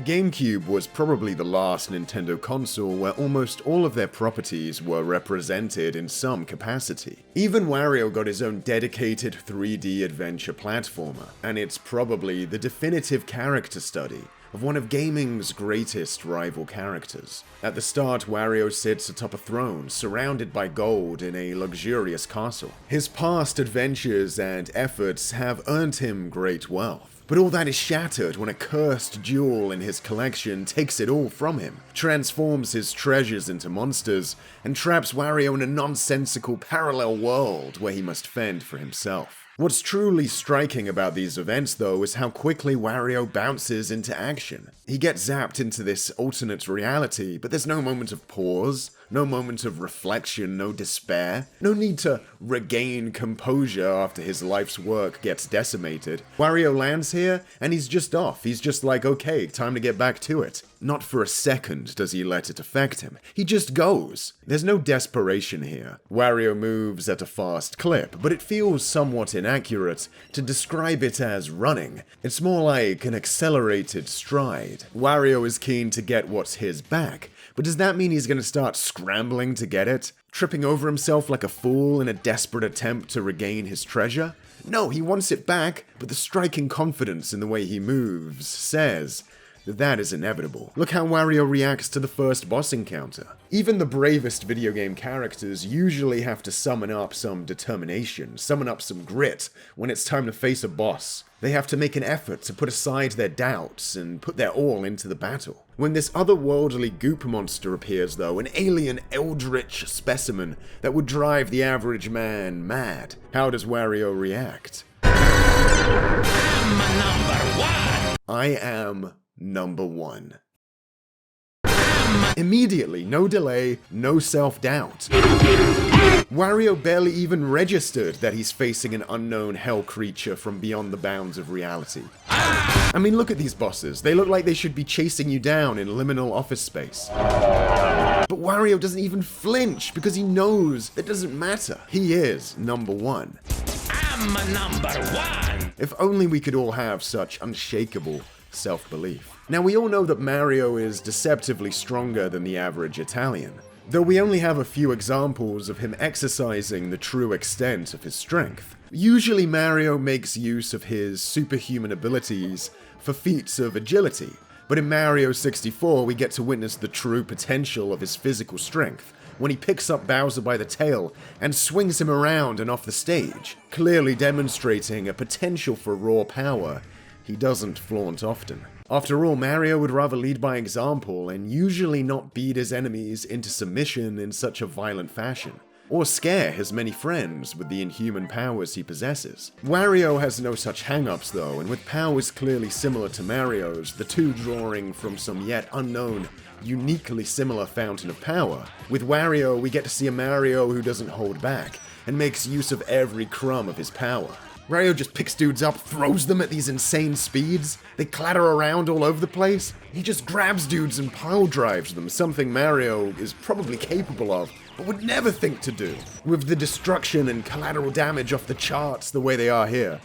The GameCube was probably the last Nintendo console where almost all of their properties were represented in some capacity. Even Wario got his own dedicated 3D adventure platformer, and it's probably the definitive character study of one of gaming's greatest rival characters. At the start, Wario sits atop a throne, surrounded by gold in a luxurious castle. His past adventures and efforts have earned him great wealth. But all that is shattered when a cursed jewel in his collection takes it all from him, transforms his treasures into monsters, and traps Wario in a nonsensical parallel world where he must fend for himself. What's truly striking about these events, though, is how quickly Wario bounces into action. He gets zapped into this alternate reality, but there's no moment of pause, no moment of reflection, no despair, no need to regain composure after his life's work gets decimated. Wario lands here, and he's just off. He's just like, okay, time to get back to it. Not for a second does he let it affect him. He just goes. There's no desperation here. Wario moves at a fast clip, but it feels somewhat inaccurate to describe it as running. It's more like an accelerated stride. Wario is keen to get what's his back, but does that mean he's going to start scrambling to get it? Tripping over himself like a fool in a desperate attempt to regain his treasure? No, he wants it back, but the striking confidence in the way he moves says that is inevitable. Look how Wario reacts to the first boss encounter. Even the bravest video game characters usually have to summon up some determination, summon up some grit when it's time to face a boss. They have to make an effort to put aside their doubts and put their all into the battle. When this otherworldly goop monster appears though, an alien eldritch specimen that would drive the average man mad, how does Wario react? I'm number one! I am number one. Immediately, no delay, no self-doubt. Wario barely even registered that he's facing an unknown hell creature from beyond the bounds of reality. I mean, look at these bosses. They look like they should be chasing you down in liminal office space. But Wario doesn't even flinch because he knows it doesn't matter. He is number one. I'm a number one! If only we could all have such unshakable self-belief. Now, we all know that Mario is deceptively stronger than the average Italian, though we only have a few examples of him exercising the true extent of his strength. Usually Mario makes use of his superhuman abilities for feats of agility, but in Mario 64 we get to witness the true potential of his physical strength when he picks up Bowser by the tail and swings him around and off the stage, clearly demonstrating a potential for raw power he doesn't flaunt often. After all, Mario would rather lead by example and usually not beat his enemies into submission in such a violent fashion, or scare his many friends with the inhuman powers he possesses. Wario has no such hang-ups though, and with powers clearly similar to Mario's, the two drawing from some yet unknown, uniquely similar fountain of power, with Wario we get to see a Mario who doesn't hold back, and makes use of every crumb of his power. Wario just picks dudes up, throws them at these insane speeds, they clatter around all over the place. He just grabs dudes and pile drives them, something Mario is probably capable of, but would never think to do, with the destruction and collateral damage off the charts the way they are here.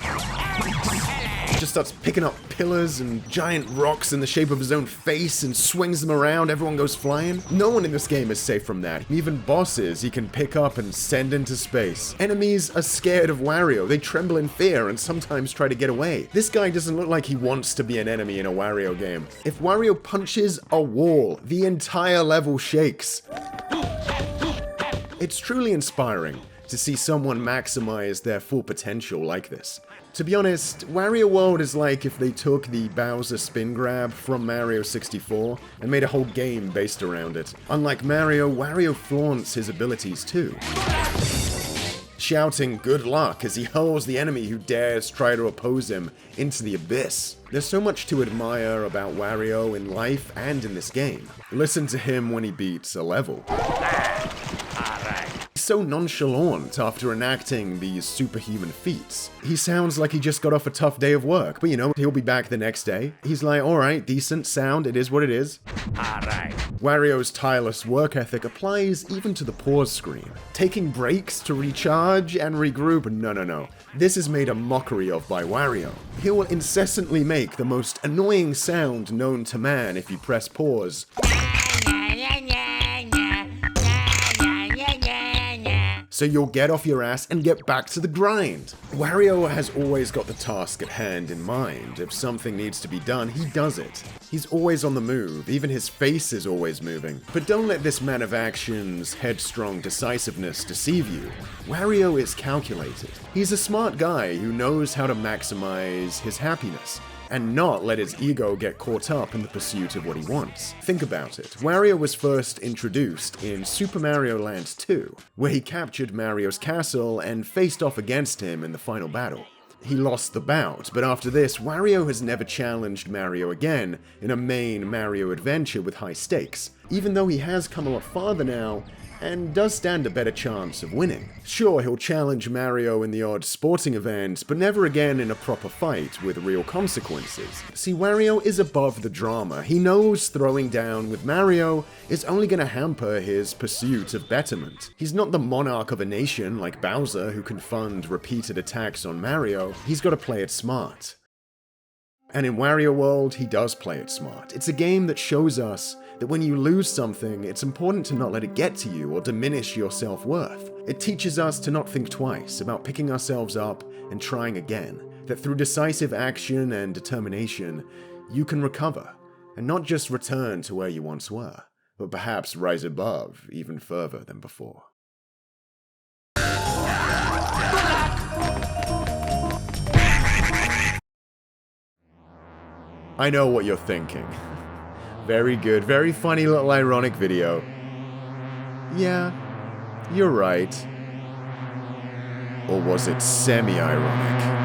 He just starts picking up pillars and giant rocks in the shape of his own face and swings them around, everyone goes flying. No one in this game is safe from that. Even bosses he can pick up and send into space. Enemies are scared of Wario, they tremble in fear and sometimes try to get away. This guy doesn't look like he wants to be an enemy in a Wario game. If Wario punches a wall, the entire level shakes. It's truly inspiring to see someone maximize their full potential like this. To be honest, Wario World is like if they took the Bowser spin grab from Mario 64 and made a whole game based around it. Unlike Mario, Wario flaunts his abilities too, shouting good luck as he hurls the enemy who dares try to oppose him into the abyss. There's so much to admire about Wario in life and in this game. Listen to him when he beats a level. So nonchalant after enacting these superhuman feats. He sounds like he just got off a tough day of work, but you know, he'll be back the next day. He's like, alright, decent sound, it is what it is. Alright. Wario's tireless work ethic applies even to the pause screen. Taking breaks to recharge and regroup, no. This is made a mockery of by Wario. He will incessantly make the most annoying sound known to man if you press pause. So you'll get off your ass and get back to the grind. Wario has always got the task at hand in mind. If something needs to be done, he does it. He's always on the move, even his face is always moving. But don't let this man of action's headstrong decisiveness deceive you. Wario is calculated. He's a smart guy who knows how to maximize his happiness and not let his ego get caught up in the pursuit of what he wants. Think about it. Wario was first introduced in Super Mario Land 2, where he captured Mario's castle and faced off against him in the final battle. He lost the bout, but after this, Wario has never challenged Mario again in a main Mario adventure with high stakes, even though he has come a lot farther now and does stand a better chance of winning. Sure, he'll challenge Mario in the odd sporting event, but never again in a proper fight with real consequences. See, Wario is above the drama. He knows throwing down with Mario is only going to hamper his pursuit of betterment. He's not the monarch of a nation like Bowser who can fund repeated attacks on Mario. He's got to play it smart. And in Wario World, he does play it smart. It's a game that shows us that when you lose something, it's important to not let it get to you or diminish your self-worth. It teaches us to not think twice about picking ourselves up and trying again, that through decisive action and determination, you can recover, and not just return to where you once were, but perhaps rise above even further than before. I know what you're thinking. Very good, very funny little ironic video. Yeah, you're right. Or was it semi-ironic?